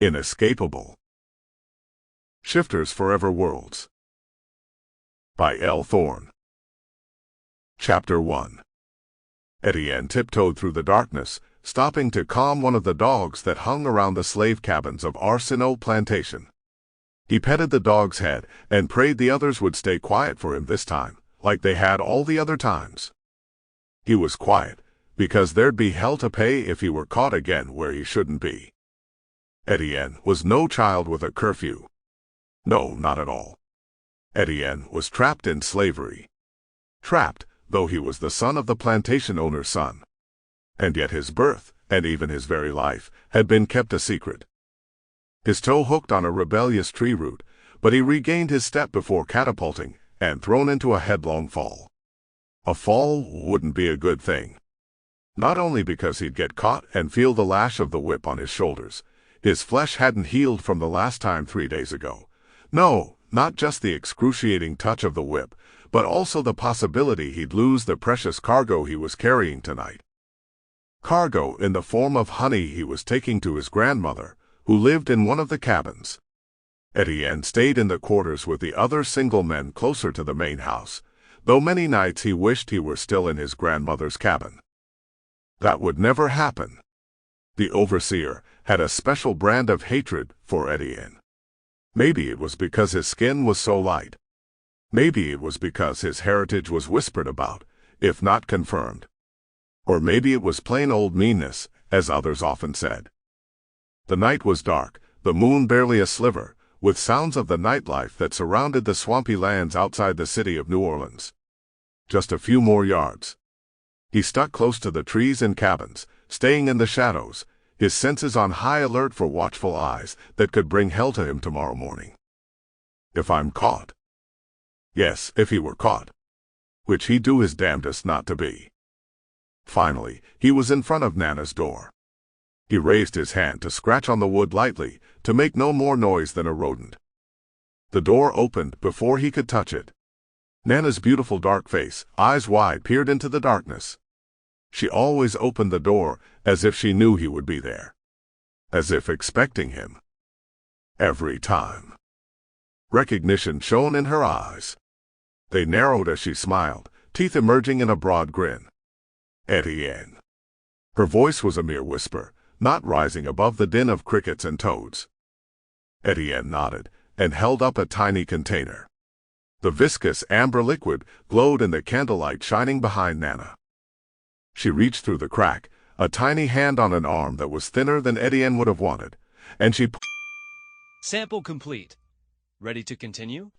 Inescapable. Shifters Forever Worlds. By Elle Thorne. Chapter 1. Étienne tiptoed through the darkness, stopping to calm one of the dogs that hung around the slave cabins of Arceneaux plantation. He petted the dog's head and prayed the others would stay quiet for him this time, like they had all the other times. He was quiet, because there'd be hell to pay if he were caught again where he shouldn't be. Étienne was no child with a curfew. No, not at all. Étienne was trapped in slavery. Trapped, though he was the son of the plantation owner's son. And yet his birth, and even his very life, had been kept a secret. His toe hooked on a rebellious tree root, but he regained his step before catapulting, and thrown into a headlong fall. A fall wouldn't be a good thing. Not only because he'd get caught and feel the lash of the whip on his shoulders. His flesh hadn't healed from the last time 3 days ago. No, not just the excruciating touch of the whip, but also the possibility he'd lose the precious cargo he was carrying tonight. Cargo in the form of honey he was taking to his grandmother, who lived in one of the cabins. Étienne stayed in the quarters with the other single men closer to the main house, though many nights he wished he were still in his grandmother's cabin. That would never happen. The overseer had a special brand of hatred for Étienne. Maybe it was because his skin was so light. Maybe it was because his heritage was whispered about, if not confirmed. Or maybe it was plain old meanness, as others often said. The night was dark, the moon barely a sliver, with sounds of the nightlife that surrounded the swampy lands outside the city of New Orleans. Just a few more yards. He stuck close to the trees and cabins, staying in the shadows, his senses on high alert for watchful eyes that could bring hell to him tomorrow morning. If I'm caught. Yes, if he were caught. Which he'd do his damnedest not to be. Finally, he was in front of Nana's door. He raised his hand to scratch on the wood lightly, to make no more noise than a rodent. The door opened before he could touch it. Nana's beautiful dark face, eyes wide, peered into the darkness. She always opened the door, as if she knew he would be there. As if expecting him. Every time. Recognition shone in her eyes. They narrowed as she smiled, teeth emerging in a broad grin. Étienne. Her voice was a mere whisper, not rising above the din of crickets and toads. Étienne nodded, and held up a tiny container. The viscous amber liquid glowed in the candlelight shining behind Nana. She reached through the crack, a tiny hand on an arm that was thinner than Étienne would have wanted, and she... Sample complete. Ready to continue?